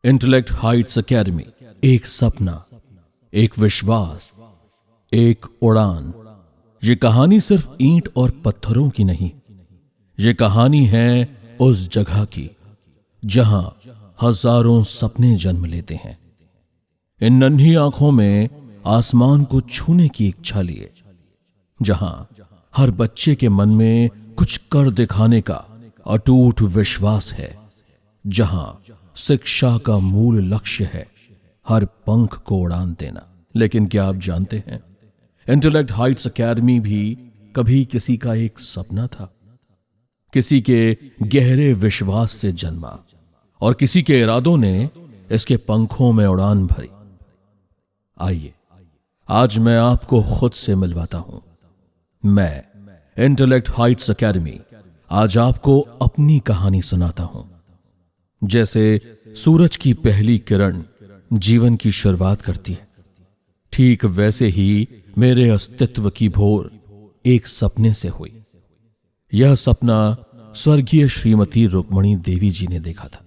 Intellect Heights academy, एक सपना, एक विश्वास, एक उड़ान। ये कहानी सिर्फ ईंट और पत्थरों की नहीं, ये कहानी है उस जगह की जहां हजारों सपने जन्म लेते हैं। इन नन्ही आंखों में आसमान को छूने की इच्छा लिए, जहां हर बच्चे के मन में कुछ कर दिखाने का अटूट विश्वास है, जहां शिक्षा का मूल लक्ष्य है हर पंख को उड़ान देना। लेकिन क्या आप जानते हैं, इंटेलेक्ट हाइट्स एकेडमी भी कभी किसी का एक सपना था, किसी के गहरे विश्वास से जन्मा और किसी के इरादों ने इसके पंखों में उड़ान भरी। आइए आज मैं आपको खुद से मिलवाता हूं। मैं इंटेलेक्ट हाइट्स एकेडमी आज आपको अपनी कहानी सुनाता हूं। जैसे सूरज की पहली किरण जीवन की शुरुआत करती है, ठीक वैसे ही मेरे अस्तित्व की भोर एक सपने से हुई। यह सपना स्वर्गीय श्रीमती रुक्मणी देवी जी ने देखा था,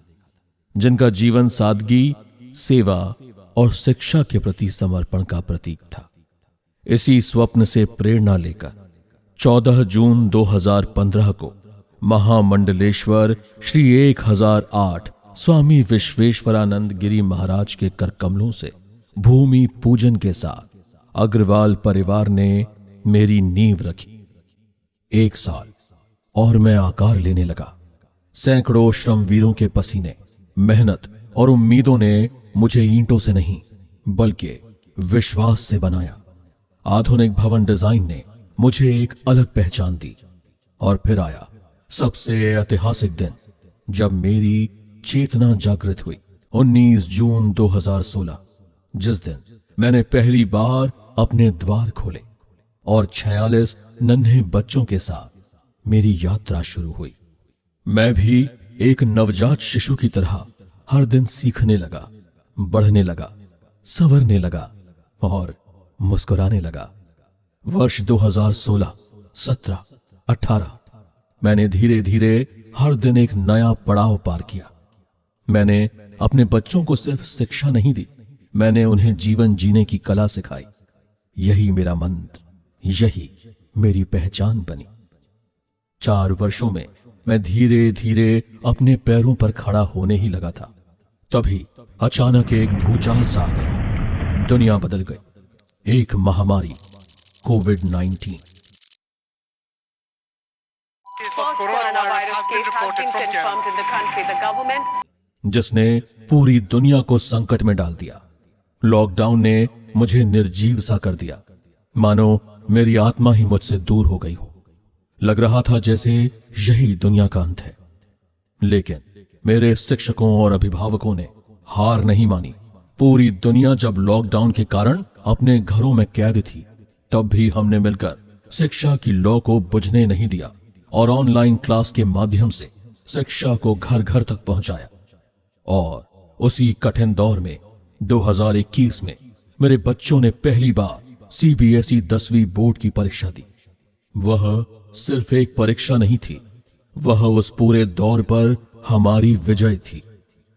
जिनका जीवन सादगी, सेवा और शिक्षा के प्रति समर्पण का प्रतीक था। इसी स्वप्न से प्रेरणा लेकर 14 जून 2015 को महामंडलेश्वर श्री 1008 स्वामी विश्वेश्वरानंद गिरी महाराज के कर कमलों से भूमि पूजन के साथ अग्रवाल परिवार ने मेरी नींव रखी। 1 साल और मैं आकार लेने लगा। सैकड़ों श्रमवीरों के पसीने, मेहनत और उम्मीदों ने मुझे ईंटों से नहीं बल्कि विश्वास से बनाया। आधुनिक भवन डिजाइन ने मुझे एक अलग पहचान दी। और फिर आया सबसे ऐतिहासिक दिन, जब मेरी चेतना जागृत हुई। 19 जून 2016, जिस दिन मैंने पहली बार अपने द्वार खोले और 46 नन्हे बच्चों के साथ मेरी यात्रा शुरू हुई। मैं भी एक नवजात शिशु की तरह हर दिन सीखने लगा, बढ़ने लगा, संवरने लगा और मुस्कुराने लगा। वर्ष 2016, 17, 18 मैंने धीरे धीरे हर दिन एक नया पड़ाव पार किया। मैंने अपने बच्चों को सिर्फ शिक्षा नहीं दी, मैंने उन्हें जीवन जीने की कला सिखाई। यही मेरा मंत्र, यही मेरी पहचान बनी। 4 वर्षों में मैं धीरे धीरे अपने पैरों पर खड़ा होने ही लगा था। तभी अचानक एक भूचाल सा आ गया। दुनिया बदल गई। एक महामारी, कोविड-19। जिसने पूरी दुनिया को संकट में डाल दिया। लॉकडाउन ने मुझे निर्जीव सा कर दिया, मानो मेरी आत्मा ही मुझसे दूर हो गई हो। लग रहा था जैसे यही दुनिया का अंत है। लेकिन मेरे शिक्षकों और अभिभावकों ने हार नहीं मानी। पूरी दुनिया जब लॉकडाउन के कारण अपने घरों में कैद थी, तब भी हमने मिलकर शिक्षा की लौ को बुझने नहीं दिया और ऑनलाइन क्लास के माध्यम से शिक्षा को घर घर तक पहुंचाया। और उसी कठिन दौर में 2021 में मेरे बच्चों ने पहली बार सीबीएसई 10वीं बोर्ड की परीक्षा दी। वह सिर्फ एक परीक्षा नहीं थी, वह उस पूरे दौर पर हमारी विजय थी।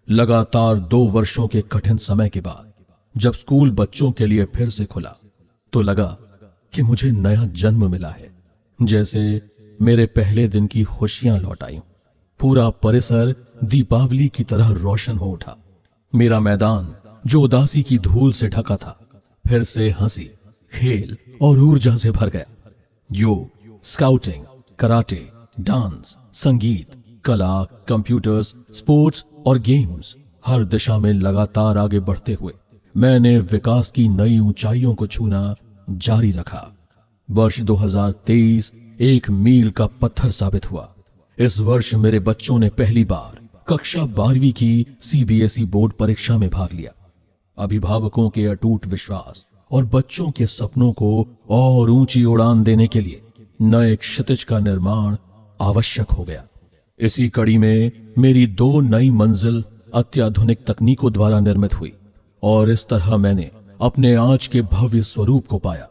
लगातार 2 वर्षों के कठिन समय के बाद जब स्कूल बच्चों के लिए फिर से खुला, तो लगा कि मुझे नया जन्म मिला है। जैसे मेरे पहले दिन की खुशियां लौट आई। पूरा परिसर दीपावली की तरह रोशन हो उठा। मेरा मैदान, जो उदासी की धूल से ढका था, फिर से हंसी, खेल और ऊर्जा से भर गया। योग, स्काउटिंग, कराटे, डांस, संगीत, कला, कंप्यूटर्स, स्पोर्ट्स और गेम्स, हर दिशा में लगातार आगे बढ़ते हुए मैंने विकास की नई ऊंचाइयों को छूना जारी रखा। वर्ष 2023 एक मील का पत्थर साबित हुआ। इस वर्ष मेरे बच्चों ने पहली बार कक्षा 12वीं की सीबीएसई बोर्ड परीक्षा में भाग लिया। अभिभावकों के अटूट विश्वास और बच्चों के सपनों को और ऊंची उड़ान देने के लिए नए क्षितिज का निर्माण आवश्यक हो गया। इसी कड़ी में मेरी 2 नई मंजिल अत्याधुनिक तकनीकों द्वारा निर्मित हुई और इस तरह मैंने अपने आज के भव्य स्वरूप को पाया।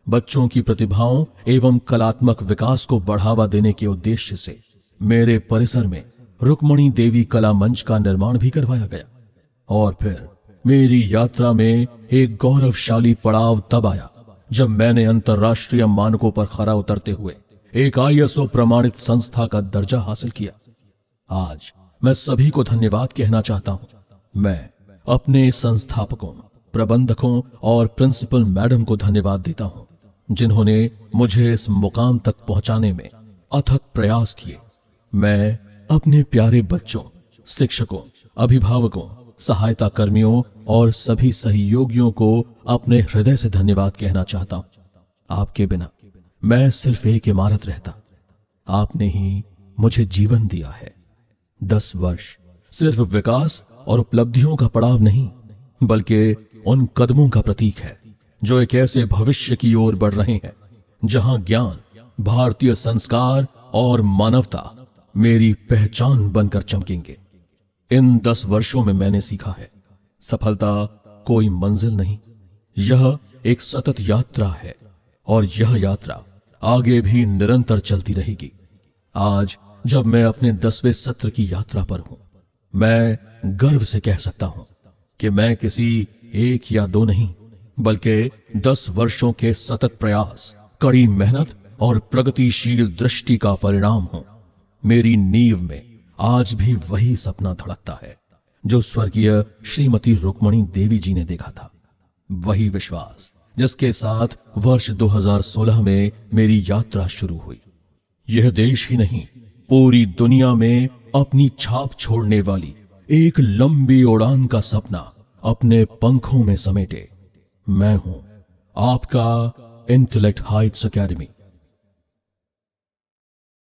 बच्चों की प्रतिभाओं एवं कलात्मक विकास को बढ़ावा देने के उद्देश्य से मेरे परिसर में रुक्मणी देवी कला मंच का निर्माण भी करवाया गया। और फिर मेरी यात्रा में एक गौरवशाली पड़ाव तब आया जब मैंने अंतर्राष्ट्रीय मानकों पर खरा उतरते हुए एक ISO प्रमाणित संस्था का दर्जा हासिल किया। आज मैं सभी को धन्यवाद कहना चाहता हूं। मैं अपने संस्थापकों, प्रबंधकों और प्रिंसिपल मैडम को धन्यवाद देता हूं जिन्होंने मुझे इस मुकाम तक पहुंचाने में अथक प्रयास किए। मैं अपने प्यारे बच्चों, शिक्षकों, अभिभावकों, सहायता कर्मियों और सभी सहयोगियों को अपने हृदय से धन्यवाद कहना चाहता हूं। आपके बिना मैं सिर्फ एक इमारत रहता। आपने ही मुझे जीवन दिया है। 10 वर्ष सिर्फ विकास और उपलब्धियों का पड़ाव नहीं, बल्कि उन कदमों का प्रतीक है जो एक ऐसे भविष्य की ओर बढ़ रहे हैं जहां ज्ञान, भारतीय संस्कार और मानवता मेरी पहचान बनकर चमकेंगे। इन 10 वर्षों में मैंने सीखा है, सफलता कोई मंजिल नहीं, यह एक सतत यात्रा है और यह यात्रा आगे भी निरंतर चलती रहेगी। आज जब मैं अपने 10वें सत्र की यात्रा पर हूं, मैं गर्व से कह सकता हूं कि मैं किसी 1 या 2 नहीं, बल्कि 10 वर्षों के सतत प्रयास, कड़ी मेहनत और प्रगतिशील दृष्टि का परिणाम हूं। मेरी नींव में आज भी वही सपना धड़कता है जो स्वर्गीय श्रीमती रुक्मणी देवी जी ने देखा था। वही विश्वास जिसके साथ वर्ष 2016 में मेरी यात्रा शुरू हुई। यह देश ही नहीं, पूरी दुनिया में अपनी छाप छोड़ने वाली एक लंबी उड़ान का सपना अपने पंखों में समेटे मैं हूं आपका इंटेलेक्ट हाइट्स एकेडमी।